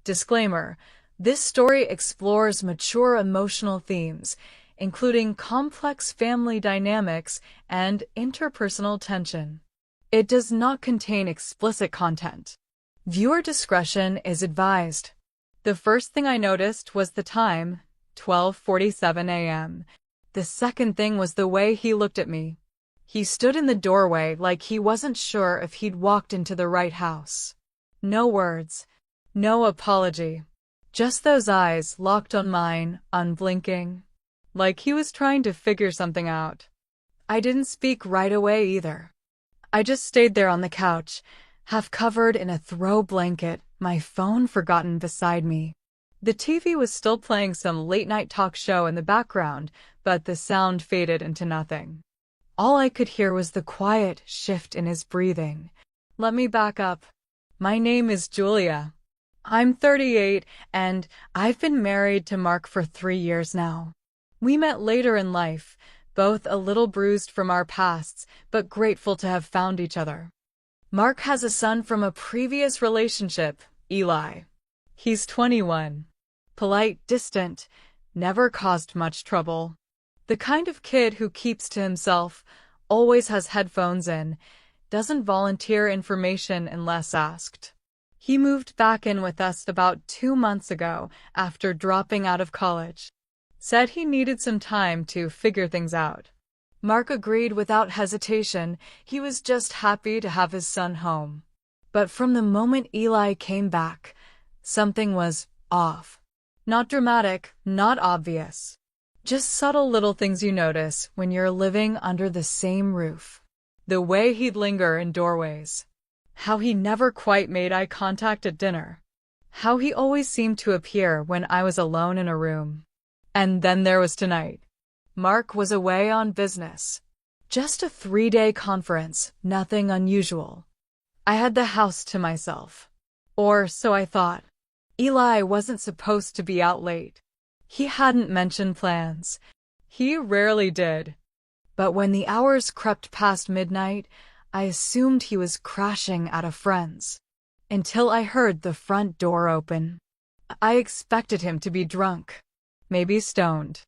Disclaimer: this story explores mature emotional themes, including complex family dynamics and interpersonal tension. It does not contain explicit content. Viewer discretion is advised. The first thing I noticed was the time, 12:47 a.m. The second thing was the way he looked at me. He stood in the doorway like he wasn't sure if he'd walked into the right house. No words, no apology. Just those eyes locked on mine, unblinking. Like he was trying to figure something out. I didn't speak right away either. I just stayed there on the couch, half covered in a throw blanket, my phone forgotten beside me. The TV was still playing some late-night talk show in the background, but the sound faded into nothing. All I could hear was the quiet shift in his breathing. Let me back up. My name is Julia. I'm 38, and I've been married to Mark for 3 years now. We met later in life, both a little bruised from our pasts, but grateful to have found each other. Mark has a son from a previous relationship, Eli. He's 21. Polite, distant, never caused much trouble. The kind of kid who keeps to himself, always has headphones in, doesn't volunteer information unless asked. He moved back in with us about 2 months ago after dropping out of college. Said he needed some time to figure things out. Mark agreed without hesitation. He was just happy to have his son home. But from the moment Eli came back, something was off. Not dramatic, not obvious. Just subtle little things you notice when you're living under the same roof. The way he'd linger in doorways. How he never quite made eye contact at dinner. How he always seemed to appear when I was alone in a room. And then there was tonight. Mark was away on business. Just a 3-day conference, nothing unusual. I had the house to myself. Or so I thought. Eli wasn't supposed to be out late. He hadn't mentioned plans. He rarely did. But when the hours crept past midnight, I assumed he was crashing at a friend's. Until I heard the front door open. I expected him to be drunk. Maybe stoned.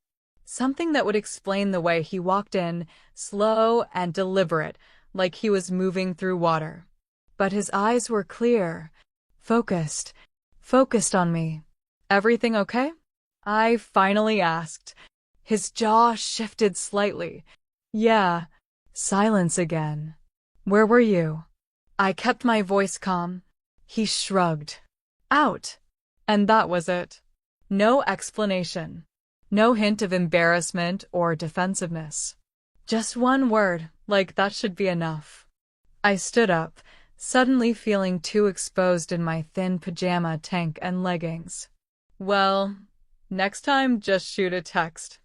Something that would explain the way he walked in, slow and deliberate, like he was moving through water. But his eyes were clear, focused on me. Everything okay? I finally asked. His jaw shifted slightly. Yeah. Silence again. Where were you? I kept my voice calm. He shrugged. Out. And that was it. No explanation. No hint of embarrassment or defensiveness. Just one word, like that should be enough. I stood up, suddenly feeling too exposed in my thin pajama tank and leggings. Well, next time just shoot a text.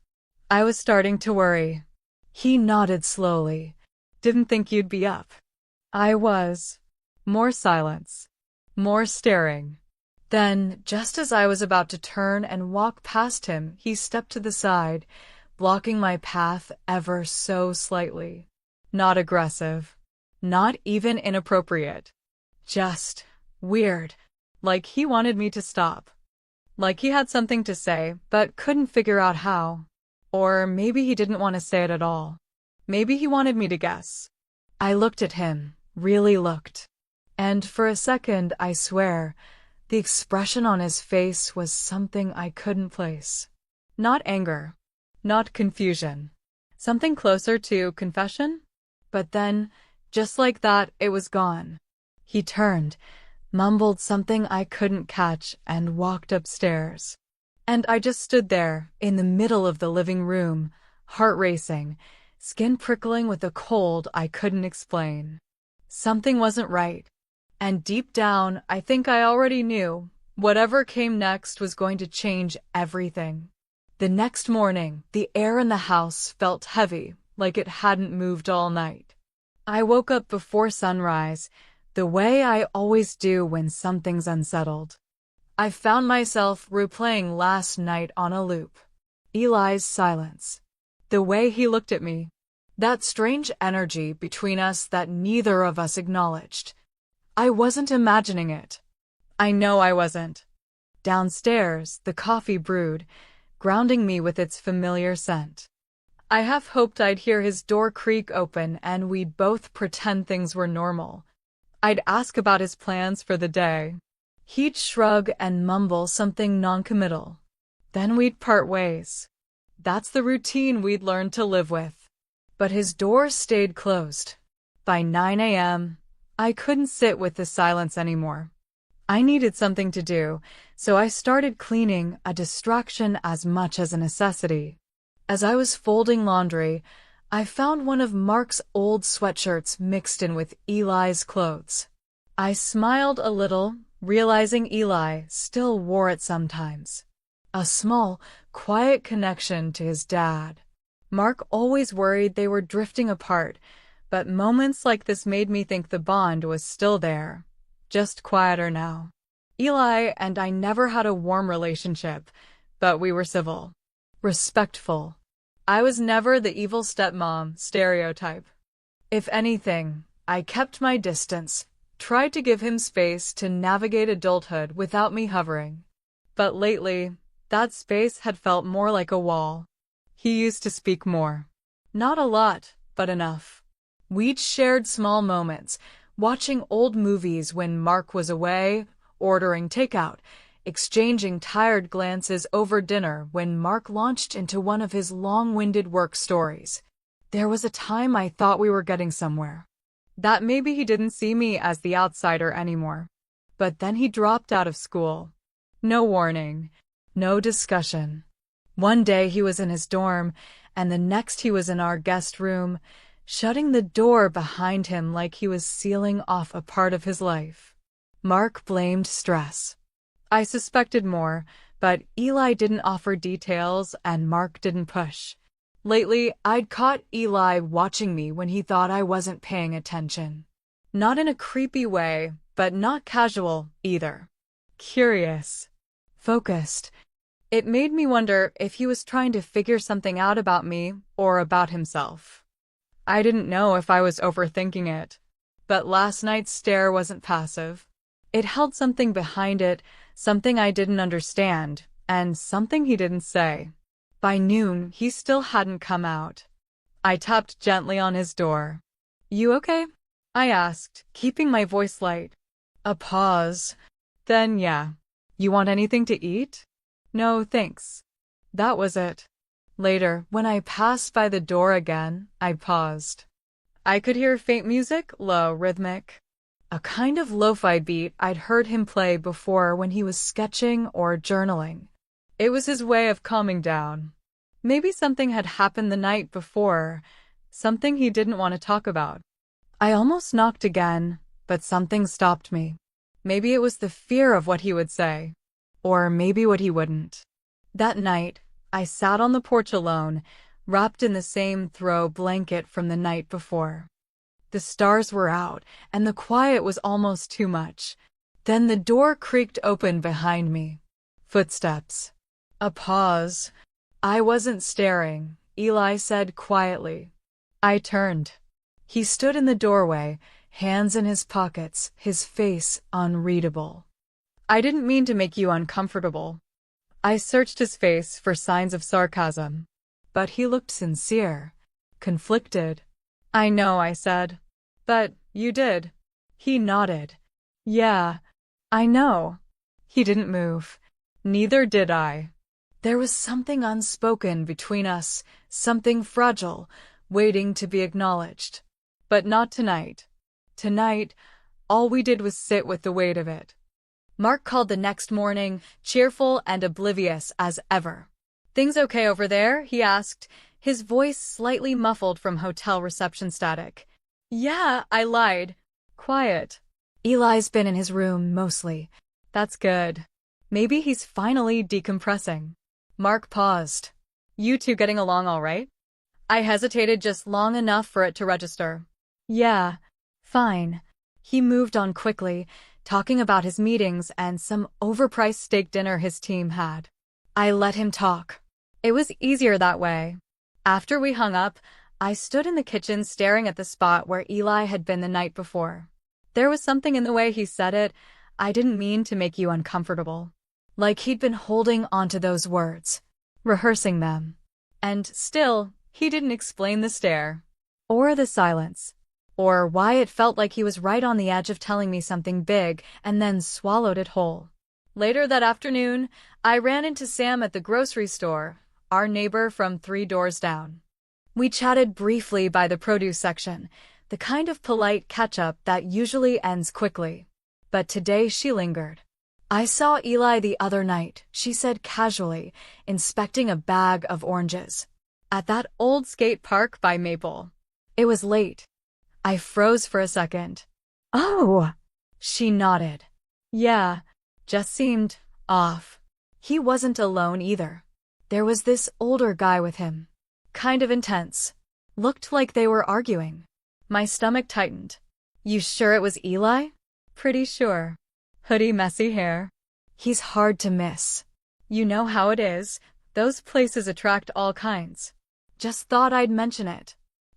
I was starting to worry. He nodded slowly. Didn't think you'd be up. I was. More silence. More staring. Then, just as I was about to turn and walk past him, he stepped to the side, blocking my path ever so slightly. Not aggressive. Not even inappropriate. Just weird. Like he wanted me to stop. Like he had something to say, but couldn't figure out how. Or maybe he didn't want to say it at all. Maybe he wanted me to guess. I looked at him, really looked. And for a second, I swear, the expression on his face was something I couldn't place. Not anger. Not confusion. Something closer to confession? But then, just like that, it was gone. He turned, mumbled something I couldn't catch, and walked upstairs. And I just stood there, in the middle of the living room, heart racing, skin prickling with a cold I couldn't explain. Something wasn't right. And deep down, I think I already knew, whatever came next was going to change everything. The next morning, the air in the house felt heavy, like it hadn't moved all night. I woke up before sunrise, the way I always do when something's unsettled. I found myself replaying last night on a loop. Eli's silence. The way he looked at me. That strange energy between us that neither of us acknowledged. I wasn't imagining it. I know I wasn't. Downstairs, the coffee brewed, grounding me with its familiar scent. I half hoped I'd hear his door creak open and we'd both pretend things were normal. I'd ask about his plans for the day. He'd shrug and mumble something noncommittal. Then we'd part ways. That's the routine we'd learned to live with. But his door stayed closed. By 9 a.m., I couldn't sit with the silence anymore. I needed something to do, so I started cleaning, a distraction as much as a necessity. As I was folding laundry, I found one of Mark's old sweatshirts mixed in with Eli's clothes. I smiled a little, realizing Eli still wore it sometimes. A small, quiet connection to his dad. Mark always worried they were drifting apart, but moments like this made me think the bond was still there, just quieter now. Eli and I never had a warm relationship, but we were civil, respectful. I was never the evil stepmom stereotype. If anything, I kept my distance, tried to give him space to navigate adulthood without me hovering. But lately, that space had felt more like a wall. He used to speak more. Not a lot, but enough. We'd shared small moments, watching old movies when Mark was away, ordering takeout, exchanging tired glances over dinner when Mark launched into one of his long-winded work stories. There was a time I thought we were getting somewhere. That maybe he didn't see me as the outsider anymore. But then he dropped out of school. No warning, no discussion. One day he was in his dorm, and the next he was in our guest room, shutting the door behind him like he was sealing off a part of his life. Mark blamed stress. I suspected more, but Eli didn't offer details and Mark didn't push. Lately, I'd caught Eli watching me when he thought I wasn't paying attention. Not in a creepy way, but not casual either. Curious. Focused. It made me wonder if he was trying to figure something out about me or about himself. I didn't know if I was overthinking it. But last night's stare wasn't passive. It held something behind it, something I didn't understand, and something he didn't say. By noon, he still hadn't come out. I tapped gently on his door. "You okay?" I asked, keeping my voice light. A pause. Then, "Yeah. You want anything to eat?" "No, thanks." That was it. Later, when I passed by the door again, I paused. I could hear faint music, low, rhythmic. A kind of lo-fi beat I'd heard him play before when he was sketching or journaling. It was his way of calming down. Maybe something had happened the night before, something he didn't want to talk about. I almost knocked again, but something stopped me. Maybe it was the fear of what he would say, or maybe what he wouldn't. That night, I sat on the porch alone, wrapped in the same throw blanket from the night before. The stars were out, and the quiet was almost too much. Then the door creaked open behind me. Footsteps. A pause. I wasn't staring, Eli said quietly. I turned. He stood in the doorway, hands in his pockets, his face unreadable. "I didn't mean to make you uncomfortable." I searched his face for signs of sarcasm, but he looked sincere, conflicted. "I know," I said. "But you did." He nodded. "Yeah, I know." He didn't move. Neither did I. There was something unspoken between us, something fragile, waiting to be acknowledged. But not tonight. Tonight, all we did was sit with the weight of it. Mark called the next morning, cheerful and oblivious as ever. "Things okay over there?" he asked, his voice slightly muffled from hotel reception static. "Yeah," I lied. "Quiet." "Eli's been in his room, mostly." "That's good. Maybe he's finally decompressing." Mark paused. "You two getting along all right?" I hesitated just long enough for it to register. "Yeah, fine." He moved on quickly, talking about his meetings and some overpriced steak dinner his team had. I let him talk. It was easier that way. After we hung up, I stood in the kitchen staring at the spot where Eli had been the night before. There was something in the way he said it. "I didn't mean to make you uncomfortable." like he'd been holding onto those words, rehearsing them. And still, he didn't explain the stare, or the silence, or why it felt like he was right on the edge of telling me something big and then swallowed it whole. Later that afternoon, I ran into Sam at the grocery store, our neighbor from 3 doors down. We chatted briefly by the produce section, the kind of polite catch-up that usually ends quickly. But today she lingered. "I saw Eli the other night," she said casually, inspecting a bag of oranges. "At that old skate park by Maple. It was late." I froze for a second. "Oh!" She nodded. "Yeah, just seemed off." He wasn't alone either. There was this older guy with him. Kind of intense. Looked like they were arguing. My stomach tightened. "You sure it was Eli?" "Pretty sure. Hoodie, messy hair. He's hard to miss. You know how it is. Those places attract all kinds." Just thought I'd mention it.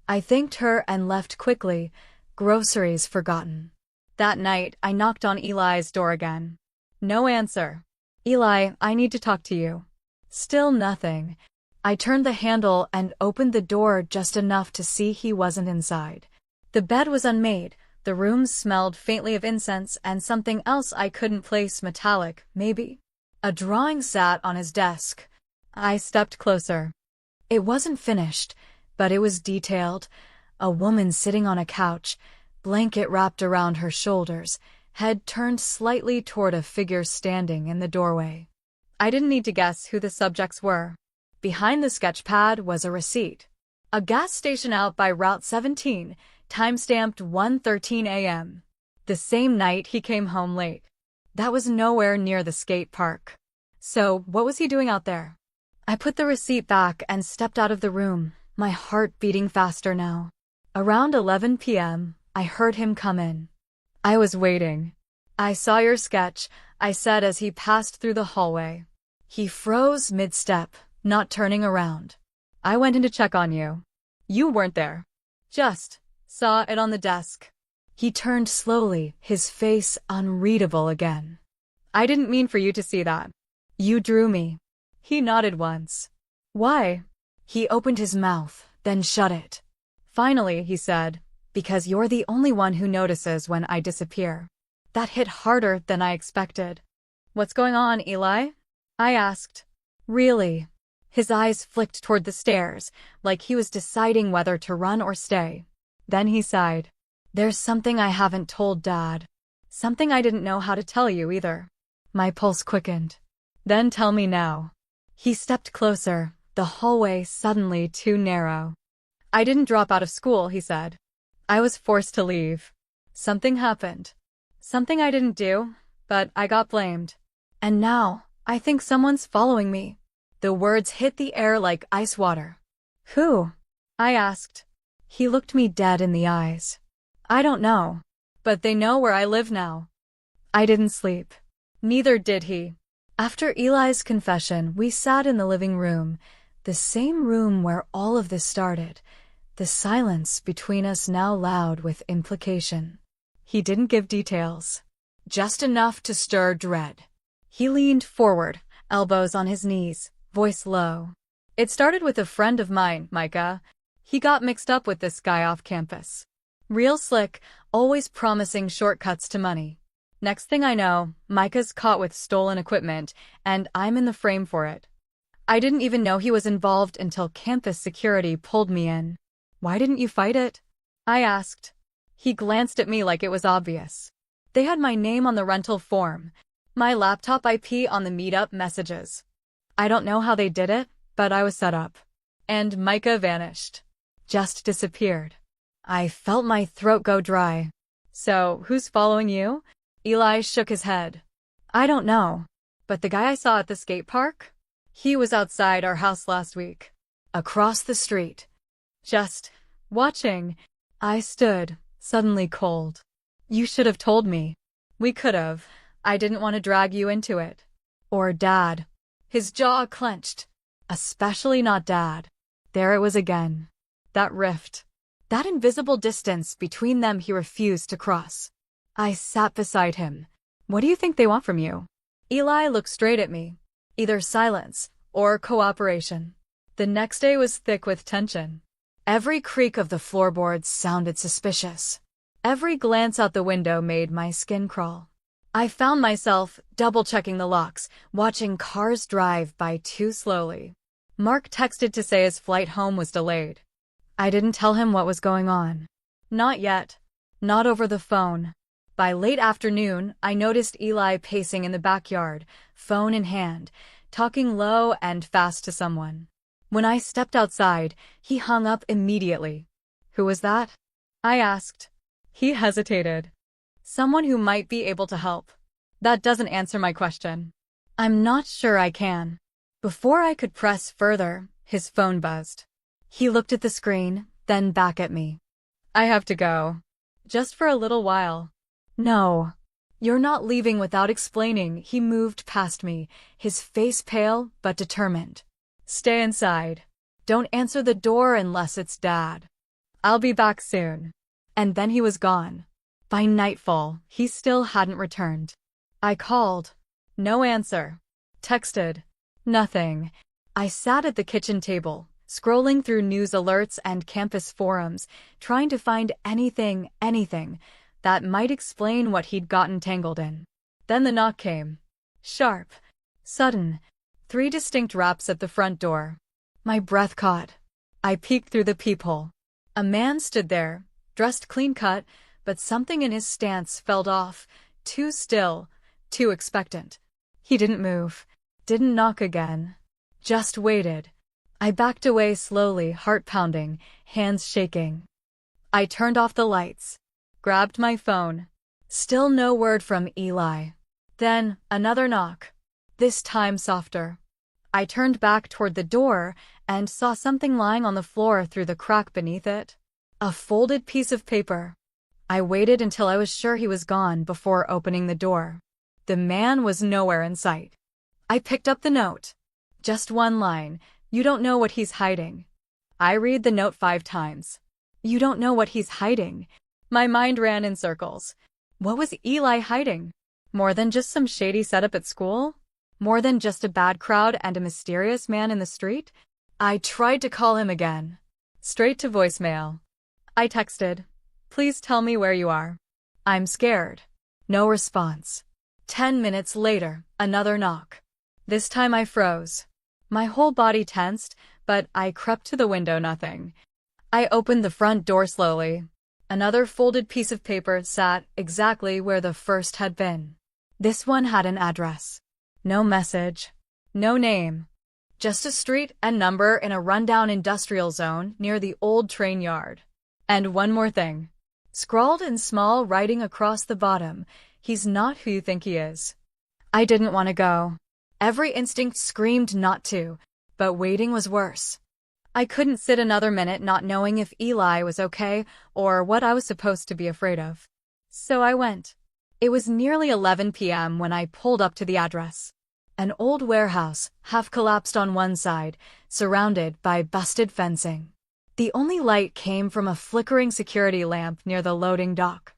I thanked her and left quickly, groceries forgotten. That night, I knocked on Eli's door again. No answer. "Eli, I need to talk to you." Still nothing. I turned the handle and opened the door just enough to see he wasn't inside. The bed was unmade, the room smelled faintly of incense and something else I couldn't place, metallic, maybe. A drawing sat on his desk. I stepped closer. It wasn't finished, but it was detailed. A woman sitting on a couch, blanket wrapped around her shoulders, head turned slightly toward a figure standing in the doorway. I didn't need to guess who the subjects were. Behind the sketch pad was a receipt. A gas station out by Route 17, time-stamped 1:13 a.m. The same night he came home late. That was nowhere near the skate park. So, what was he doing out there? I put the receipt back and stepped out of the room, my heart beating faster now. Around 11 p.m., I heard him come in. "I was waiting." "I saw your sketch," I said as he passed through the hallway. He froze mid-step, not turning around. "I went in to check on you. You weren't there. Just saw it on the desk." He turned slowly, his face unreadable again. "I didn't mean for you to see that. You drew me." He nodded once. "Why?" He opened his mouth, then shut it. "Finally," he said, "because you're the only one who notices when I disappear." That hit harder than I expected. "What's going on, Eli?" I asked. "Really?" His eyes flicked toward the stairs, like he was deciding whether to run or stay. Then he sighed. "There's something I haven't told Dad. Something I didn't know how to tell you either." My pulse quickened. "Then tell me now." He stepped closer, the hallway suddenly too narrow. "I didn't drop out of school," he said. "I was forced to leave. Something happened. Something I didn't do, but I got blamed. And now, I think someone's following me." The words hit the air like ice water. "Who?" I asked. He looked me dead in the eyes. "I don't know. But they know where I live now." I didn't sleep. Neither did he. After Eli's confession, we sat in the living room, the same room where all of this started, the silence between us now loud with implication. He didn't give details. Just enough to stir dread. He leaned forward, elbows on his knees, voice low. "It started with a friend of mine, Micah. He got mixed up with this guy off campus. Real slick, always promising shortcuts to money. Next thing I know, Micah's caught with stolen equipment, and I'm in the frame for it. I didn't even know he was involved until campus security pulled me in." "Why didn't you fight it?" I asked. He glanced at me like it was obvious. "They had my name on the rental form, my laptop IP on the meetup messages. I don't know how they did it, but I was set up. And Micah vanished. Just disappeared." I felt my throat go dry. "So, who's following you?" Eli shook his head. "I don't know. But the guy I saw at the skate park? He was outside our house last week. Across the street. Just watching." I stood, suddenly cold. "You should have told me." "We could have. I didn't want to drag you into it." "Or Dad." His jaw clenched. "Especially not Dad." There it was again. That rift. That invisible distance between them he refused to cross. I sat beside him. "What do you think they want from you?" Eli looked straight at me. Either silence or cooperation. The next day was thick with tension. Every creak of the floorboards sounded suspicious. Every glance out the window made my skin crawl. I found myself double-checking the locks, watching cars drive by too slowly. Mark texted to say his flight home was delayed. I didn't tell him what was going on. Not yet. Not over the phone. By late afternoon, I noticed Eli pacing in the backyard, phone in hand, talking low and fast to someone. When I stepped outside, he hung up immediately. Who was that? I asked. He hesitated. Someone who might be able to help. That doesn't answer my question. I'm not sure I can. Before I could press further, his phone buzzed. He looked at the screen, then back at me. I have to go. Just for a little while. No. You're not leaving without explaining. He moved past me, his face pale but determined. Stay inside. Don't answer the door unless it's Dad. I'll be back soon. And then he was gone. By nightfall, he still hadn't returned. I called. No answer. Texted. Nothing. I sat at the kitchen table, scrolling through news alerts and campus forums, trying to find anything that might explain what he'd gotten tangled in. Then the knock came. Sharp. Sudden. 3 distinct raps at the front door. My breath caught. I peeked through the peephole. A man stood there, dressed clean-cut, but something in his stance felt off, too still, too expectant. He didn't move, didn't knock again. Just waited. I backed away slowly, heart pounding, hands shaking. I turned off the lights, grabbed my phone. Still no word from Eli. Then, another knock. This time softer. I turned back toward the door and saw something lying on the floor through the crack beneath it. A folded piece of paper. I waited until I was sure he was gone before opening the door. The man was nowhere in sight. I picked up the note. Just one line. You don't know what he's hiding. I read the note 5 times. You don't know what he's hiding. My mind ran in circles. What was Eli hiding? More than just some shady setup at school? More than just a bad crowd and a mysterious man in the street? I tried to call him again. Straight to voicemail. I texted. Please tell me where you are. I'm scared. No response. 10 minutes later, another knock. This time I froze. My whole body tensed, but I crept to the window, nothing. I opened the front door slowly. Another folded piece of paper sat exactly where the first had been. This one had an address. No message. No name. Just a street and number in a rundown industrial zone near the old train yard. And one more thing. Scrawled in small writing across the bottom, he's not who you think he is. I didn't want to go. Every instinct screamed not to, but waiting was worse. I couldn't sit another minute not knowing if Eli was okay or what I was supposed to be afraid of. So I went. It was nearly 11 p.m. when I pulled up to the address. An old warehouse, half collapsed on one side, surrounded by busted fencing. The only light came from a flickering security lamp near the loading dock.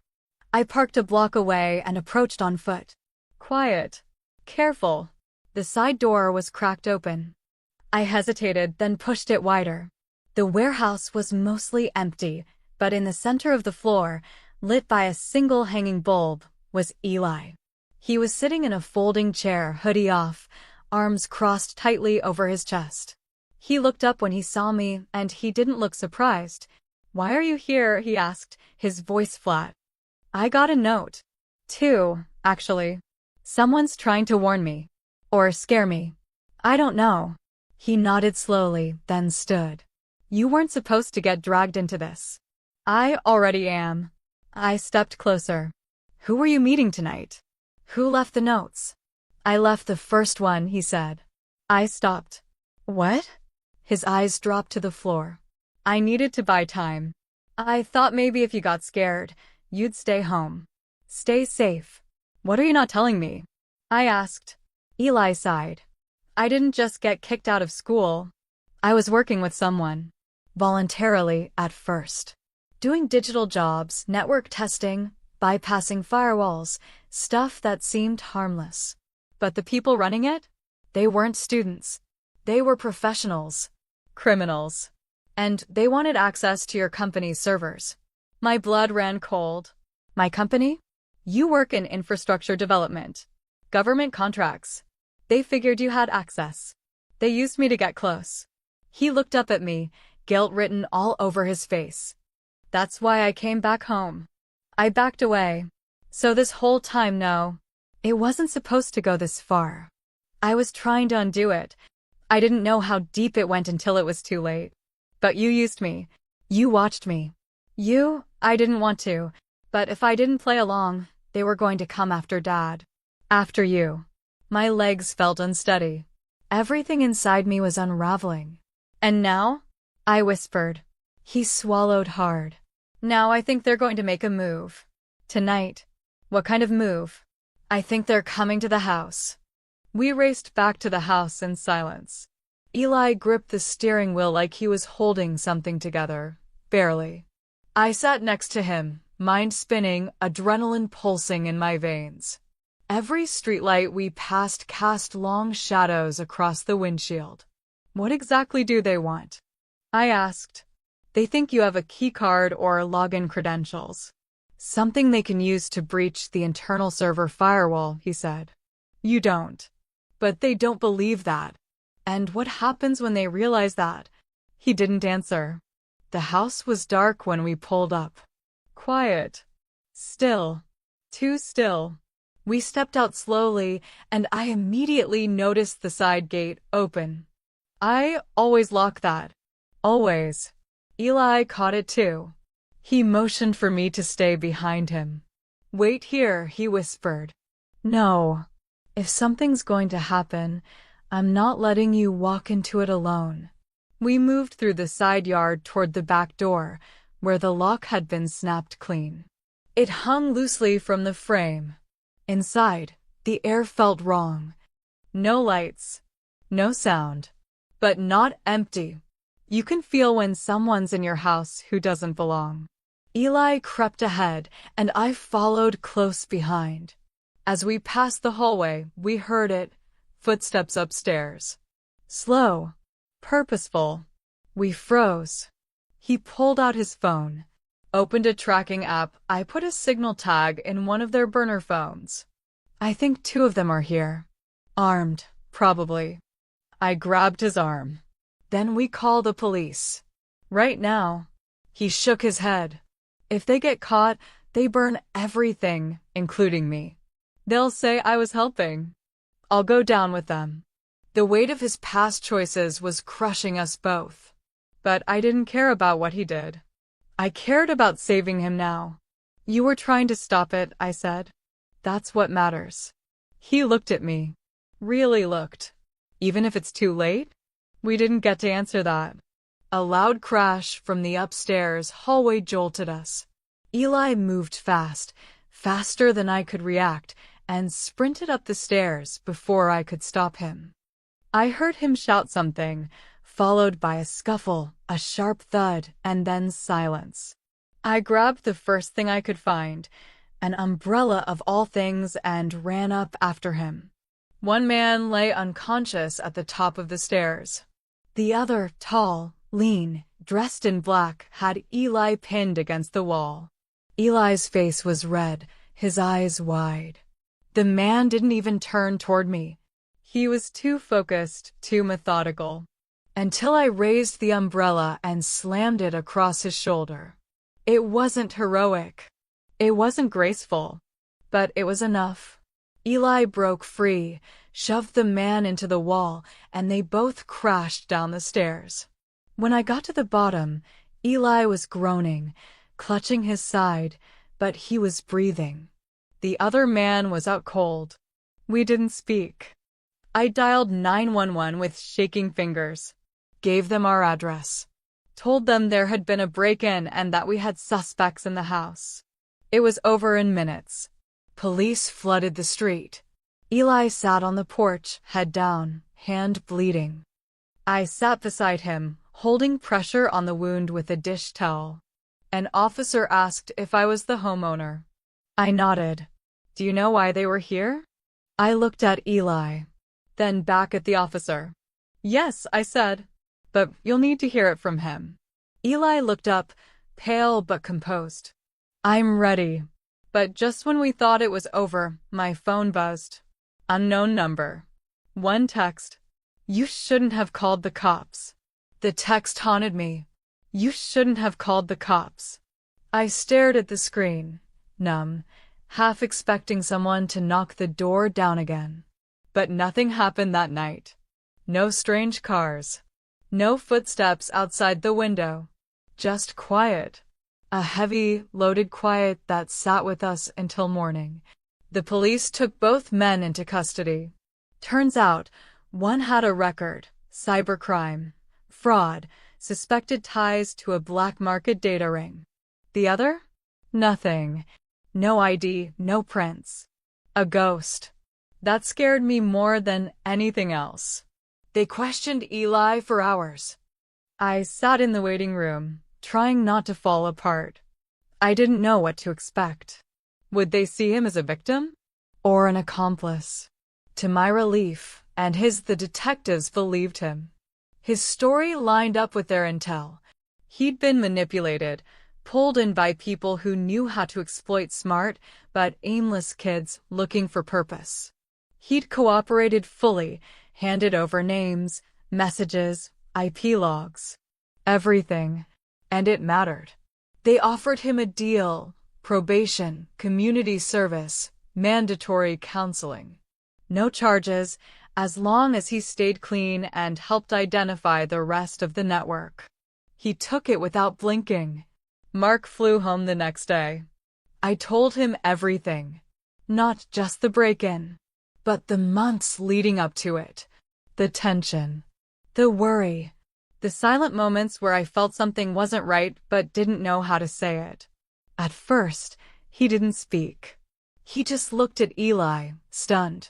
I parked a block away and approached on foot. Quiet. Careful. The side door was cracked open. I hesitated, then pushed it wider. The warehouse was mostly empty, but in the center of the floor, lit by a single hanging bulb, was Eli. He was sitting in a folding chair, hoodie off, arms crossed tightly over his chest. He looked up when he saw me, and he didn't look surprised. "Why are you here?" he asked, his voice flat. "I got a note. 2, actually. Someone's trying to warn me. Or scare me. I don't know." He nodded slowly, then stood. "You weren't supposed to get dragged into this." "I already am." I stepped closer. "Who were you meeting tonight?" "Who left the notes?" "I left the first one," he said. I stopped. "What?" His eyes dropped to the floor. "I needed to buy time. I thought maybe if you got scared, you'd stay home. Stay safe." "What are you not telling me?" I asked. Eli sighed. "I didn't just get kicked out of school. I was working with someone. Voluntarily at first. Doing digital jobs, network testing, bypassing firewalls, stuff that seemed harmless. But the people running it? They weren't students. They were professionals. Criminals. And they wanted access to your company's servers. My blood ran cold. My company? You work in infrastructure development. Government contracts. They figured you had access. They used me to get close. He looked up at me, guilt written all over his face. That's why I came back home. I backed away. So this whole time, no. It wasn't supposed to go this far. I was trying to undo it. I didn't know how deep it went until it was too late. But you used me. You watched me. I didn't want to. But if I didn't play along, they were going to come after Dad. After you. My legs felt unsteady. Everything inside me was unraveling. And now? I whispered. He swallowed hard. Now I think they're going to make a move. Tonight. What kind of move? I think they're coming to the house. We raced back to the house in silence. Eli gripped the steering wheel like he was holding something together. Barely. I sat next to him, mind spinning, adrenaline pulsing in my veins. Every streetlight we passed cast long shadows across the windshield. What exactly do they want? I asked. They think you have a keycard or login credentials. Something they can use to breach the internal server firewall, he said. You don't. But they don't believe that. And what happens when they realize that? He didn't answer. The house was dark when we pulled up. Quiet. Still. Too still. We stepped out slowly, and I immediately noticed the side gate open. I always lock that. Always. Eli caught it too. He motioned for me to stay behind him. Wait here, he whispered. No. If something's going to happen, I'm not letting you walk into it alone. We moved through the side yard toward the back door, where the lock had been snapped clean. It hung loosely from the frame. Inside, the air felt wrong. No lights. No sound. But not empty. You can feel when someone's in your house who doesn't belong. Eli crept ahead, and I followed close behind. As we passed the hallway, we heard it. Footsteps upstairs. Slow. Purposeful. We froze. He pulled out his phone. Opened a tracking app. I put a signal tag in one of their burner phones. I think 2 of them are here. Armed, probably. I grabbed his arm. Then we call the police. Right now. He shook his head. If they get caught, they burn everything, including me. They'll say I was helping. I'll go down with them. The weight of his past choices was crushing us both. But I didn't care about what he did. I cared about saving him now. You were trying to stop it, I said. That's what matters. He looked at me. Really looked. Even if it's too late? We didn't get to answer that. A loud crash from the upstairs hallway jolted us. Eli moved fast, faster than I could react, and sprinted up the stairs before I could stop him. I heard him shout something, followed by a scuffle, a sharp thud, and then silence. I grabbed the first thing I could find, an umbrella of all things, and ran up after him. One man lay unconscious at the top of the stairs. The other, tall, lean, dressed in black, had Eli pinned against the wall. Eli's face was red, his eyes wide. The man didn't even turn toward me. He was too focused, too methodical. Until I raised the umbrella and slammed it across his shoulder. It wasn't heroic. It wasn't graceful. But it was enough. Eli broke free, shoved the man into the wall, and they both crashed down the stairs. When I got to the bottom, Eli was groaning, clutching his side, but he was breathing. The other man was out cold. We didn't speak. I dialed 911 with shaking fingers, gave them our address, told them there had been a break-in and that we had suspects in the house. It was over in minutes. Police flooded the street. Eli sat on the porch, head down, hand bleeding. I sat beside him, holding pressure on the wound with a dish towel. An officer asked if I was the homeowner. I nodded. Do you know why they were here? I looked at Eli, then back at the officer. Yes, I said, but you'll need to hear it from him. Eli looked up, pale but composed. I'm ready. But just when we thought it was over, my phone buzzed. Unknown number. One text. You shouldn't have called the cops. The text haunted me. You shouldn't have called the cops. I stared at the screen, numb, half expecting someone to knock the door down again. But nothing happened that night. No strange cars. No footsteps outside the window. Just quiet. A heavy, loaded quiet that sat with us until morning. The police took both men into custody. Turns out, one had a record, cybercrime, fraud, suspected ties to a black market data ring. The other? Nothing. No ID, no prints. A ghost. That scared me more than anything else. They questioned Eli for hours. I sat in the waiting room, trying not to fall apart. I didn't know what to expect. Would they see him as a victim? Or an accomplice? To my relief, and his, the detectives believed him. His story lined up with their intel. He'd been manipulated, pulled in by people who knew how to exploit smart but aimless kids looking for purpose. He'd cooperated fully, handed over names, messages, IP logs. Everything. And it mattered. They offered him a deal, probation, community service, mandatory counseling. No charges, as long as he stayed clean and helped identify the rest of the network. He took it without blinking. Mark flew home the next day. I told him everything. Not just the break-in, but the months leading up to it. The tension. The worry. The silent moments where I felt something wasn't right but didn't know how to say it. At first, he didn't speak. He just looked at Eli, stunned.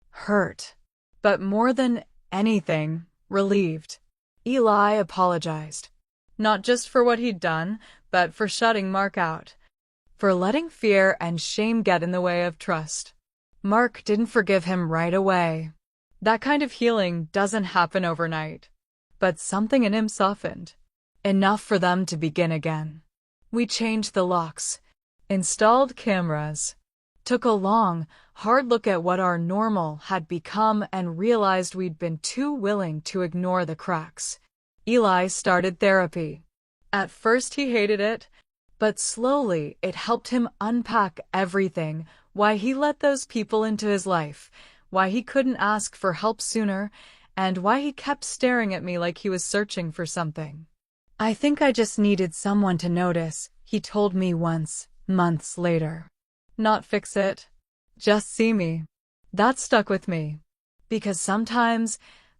Hurt. But more than anything, relieved. Eli apologized. Not just for what he'd done, but for shutting Mark out. For letting fear and shame get in the way of trust. Mark didn't forgive him right away. That kind of healing doesn't happen overnight. But something in him softened. Enough for them to begin again. We changed the locks. Installed cameras. Took a long, hard look at what our normal had become and realized we'd been too willing to ignore the cracks. Eli started therapy. At first he hated it, but slowly it helped him unpack everything, why he let those people into his life, why he couldn't ask for help sooner, and why he kept staring at me like he was searching for something. I think I just needed someone to notice, he told me once, months later. Not fix it. Just see me. That stuck with me. Because sometimes,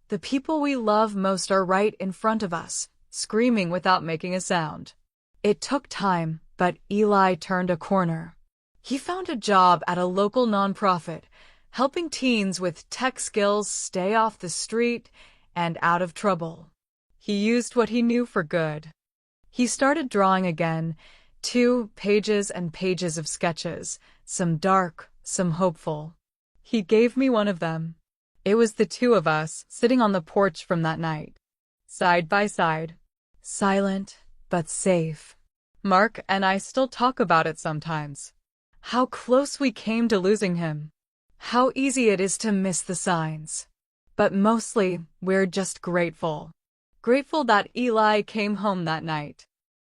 the people we love most are right in front of us, screaming without making a sound. It took time, but Eli turned a corner. He found a job at a local nonprofit, helping teens with tech skills stay off the street and out of trouble. He used what he knew for good. He started drawing again, 2 pages and pages of sketches, some dark, some hopeful. He gave me one of them. It was the two of us sitting on the porch from that night. Side by side. Silent, but safe. Mark and I still talk about it sometimes. How close we came to losing him. How easy it is to miss the signs. But mostly, we're just grateful. Grateful that Eli came home that night.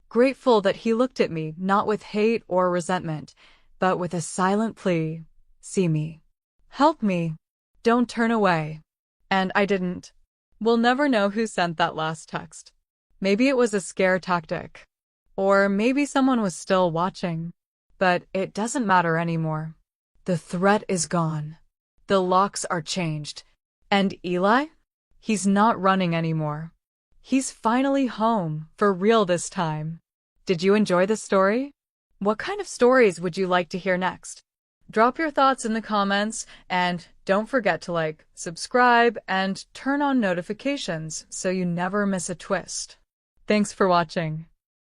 Grateful that he looked at me not with hate or resentment, but with a silent plea. See me. Help me. Don't turn away. And I didn't. We'll never know who sent that last text. Maybe it was a scare tactic. Or maybe someone was still watching. But it doesn't matter anymore. The threat is gone. The locks are changed. And Eli? He's not running anymore. He's finally home, for real this time. Did you enjoy the story? What kind of stories would you like to hear next? Drop your thoughts in the comments, and don't forget to like, subscribe, and turn on notifications so you never miss a twist. Thanks for watching.